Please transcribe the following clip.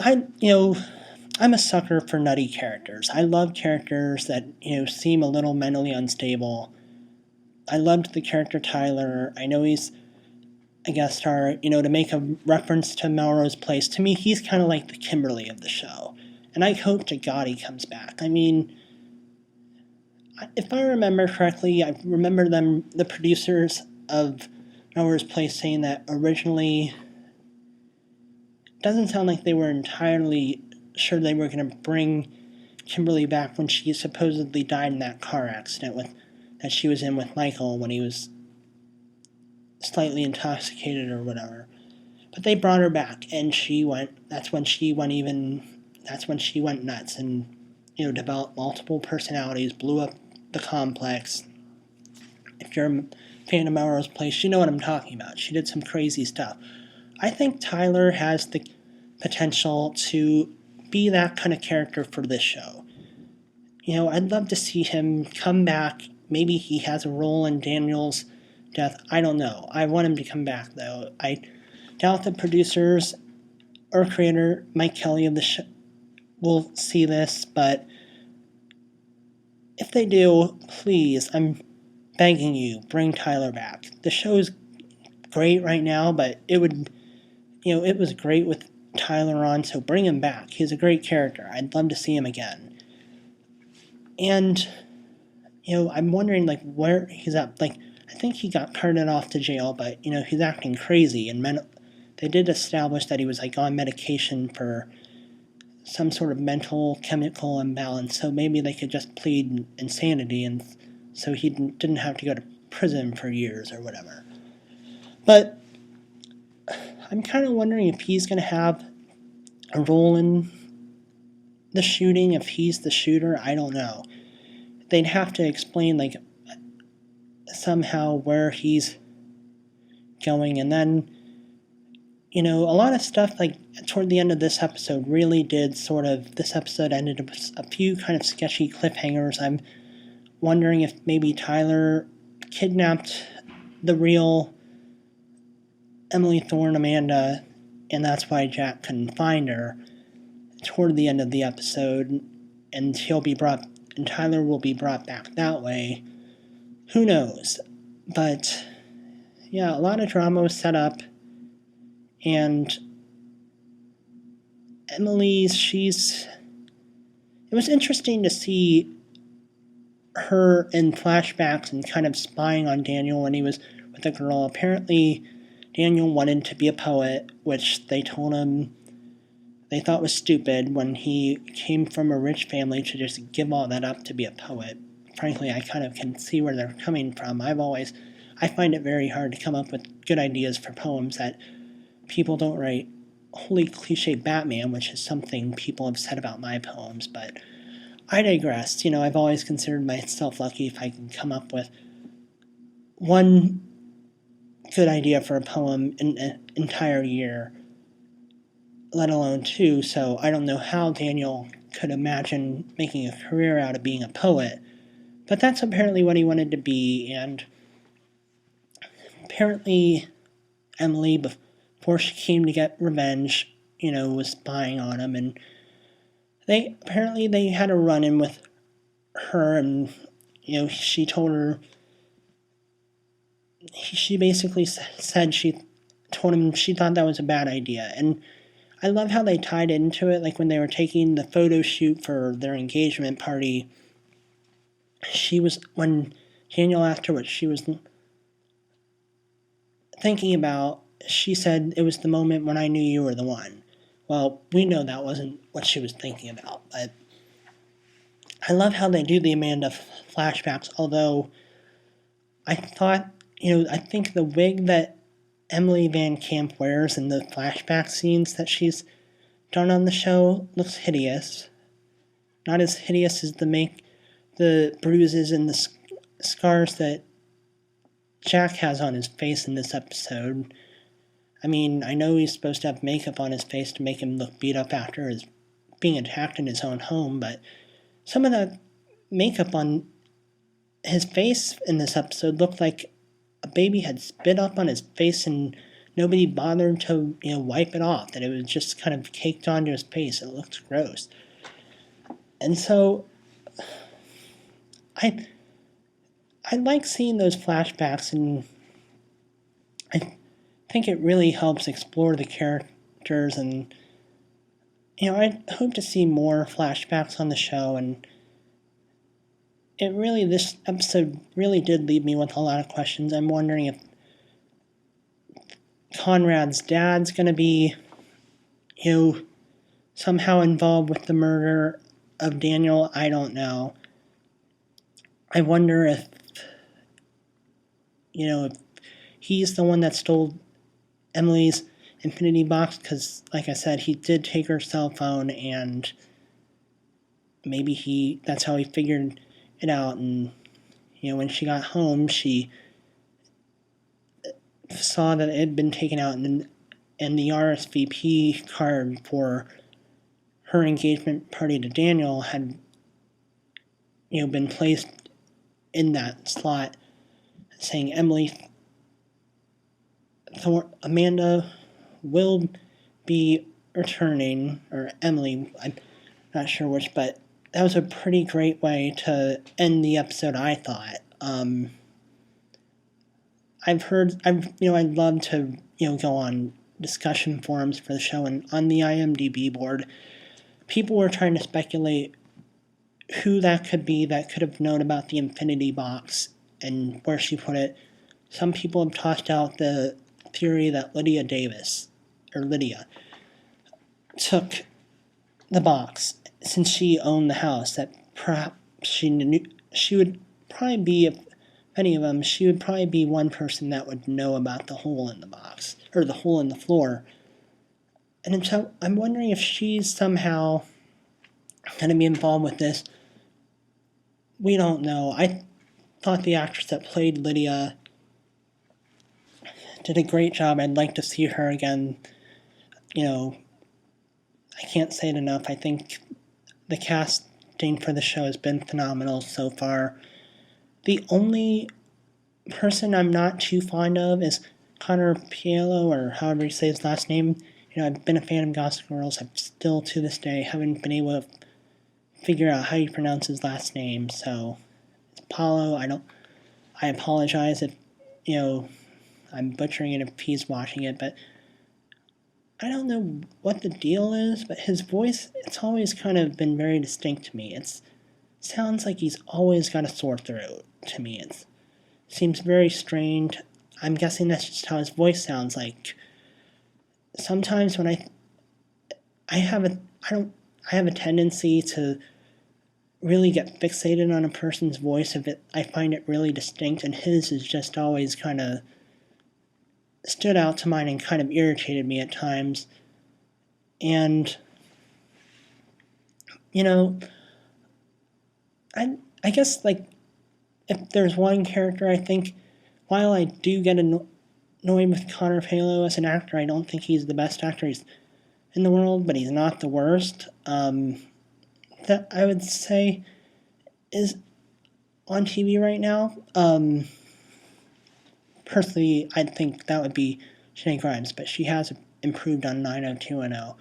I'm a sucker for nutty characters. I love characters that, seem a little mentally unstable. I loved the character Tyler. I know he's a guest star, to make a reference to Melrose Place. To me, he's kind of like the Kimberly of the show. And I hope to God he comes back. I mean, if I remember correctly, I remember the producers of Melrose Place, saying that originally, it doesn't sound like they were entirely sure they were going to bring Kimberly back when she supposedly died in that car accident that she was in with Michael when he was slightly intoxicated or whatever. But they brought her back, and that's when she went nuts and, developed multiple personalities, blew up the complex. If you're a fan of Melrose Place, you know what I'm talking about. She did some crazy stuff. I think Tyler has the potential to be that kind of character for this show. I'd love to see him come back. Maybe he has a role in Daniel's death. I don't know. I want him to come back, though. I doubt the producers or creator, Mike Kelly of the show, will see this, but if they do, please, I'm begging you, bring Tyler back. The show's great right now, but it was great with Tyler on, so bring him back. He's a great character. I'd love to see him again. And, I'm wondering, where he's at. I think he got carted off to jail, but, he's acting crazy. And they did establish that he was, on medication for some sort of mental chemical imbalance, so maybe they could just plead insanity, and so he didn't have to go to prison for years or whatever. But I'm kind of wondering if he's going to have a role in the shooting, if he's the shooter. I don't know. They'd have to explain, somehow where he's going, and then, a lot of stuff, toward the end of this episode really did this episode ended with a few kind of sketchy cliffhangers. I'm wondering if maybe Tyler kidnapped the real Emily Thorne, Amanda, and that's why Jack couldn't find her toward the end of the episode, and Tyler will be brought back that way. Who knows? But yeah, a lot of drama was set up, and Emily's, it was interesting to see her in flashbacks and kind of spying on Daniel when he was with a girl. Apparently, Daniel wanted to be a poet, which they told him they thought was stupid when he came from a rich family to just give all that up to be a poet. Frankly, I kind of can see where they're coming from. I find it very hard to come up with good ideas for poems that people don't write. Holy cliche Batman, which is something people have said about my poems, but I digress. I've always considered myself lucky if I can come up with one good idea for a poem in an entire year, let alone two, so I don't know how Daniel could imagine making a career out of being a poet, but that's apparently what he wanted to be, and apparently Emily, before she came to get revenge, was spying on him, and they had a run-in with her, and, she told her, she basically said she told him she thought that was a bad idea, and I love how they tied into it, when they were taking the photo shoot for their engagement party, when Daniel asked her what she was thinking about, she said, "It was the moment when I knew you were the one." Well, we know that wasn't what she was thinking about, but I love how they do the Amanda flashbacks, although I think the wig that Emily Van Camp wears in the flashback scenes that she's done on the show looks hideous. Not as hideous as the bruises and the scars that Jack has on his face in this episode. I mean, I know he's supposed to have makeup on his face to make him look beat up after being attacked in his own home, but some of the makeup on his face in this episode looked like a baby had spit up on his face and nobody bothered to, wipe it off, that it was just kind of caked onto his face. It looked gross. And so I like seeing those flashbacks, and I think it really helps explore the characters, and I hope to see more flashbacks on the show. And this episode really did leave me with a lot of questions. I'm wondering if Conrad's dad's going to be, somehow involved with the murder of Daniel. I don't know. I wonder if he's the one that stole Emily's infinity box, because, like I said, he did take her cell phone, and maybe that's how he figured it out. And when she got home, she saw that it had been taken out, and the RSVP card for her engagement party to Daniel had been placed in that slot, saying Amanda will be returning, or Emily, I'm not sure which, but that was a pretty great way to end the episode, I thought. I'd love to, go on discussion forums for the show, and on the IMDb board, people were trying to speculate who that could be that could have known about the infinity box and where she put it. Some people have tossed out the theory that Lydia took the box, since she owned the house, that perhaps she would probably be, if any of them, she would probably be one person that would know about the hole in the box, or the hole in the floor. And so I'm wondering if she's somehow going to be involved with this. We don't know. I thought the actress that played Lydia did a great job. I'd like to see her again. I can't say it enough. I think the casting for the show has been phenomenal so far. The only person I'm not too fond of is Connor Piello, or however you say his last name. I've been a fan of Gossip Girls. I still, to this day, haven't been able to figure out how you pronounce his last name. So, Paulo, I apologize if, I'm butchering it if he's watching it, but I don't know what the deal is, but his voice, it's always kind of been very distinct to me. It sounds like he's always got a sore throat to me. It seems very strange. I'm guessing that's just how his voice sounds like. Sometimes when I have a tendency to really get fixated on a person's voice if I find it really distinct, and his is just always kind of stood out to mine and kind of irritated me at times. And I guess, like, if there's one character, I think, while I do get annoyed with Connor Piello as an actor, I don't think he's the best actor in the world, but he's not the worst. That I would say is on TV right now. Personally, I think that would be Shanae Grimes, but she has improved on 90210.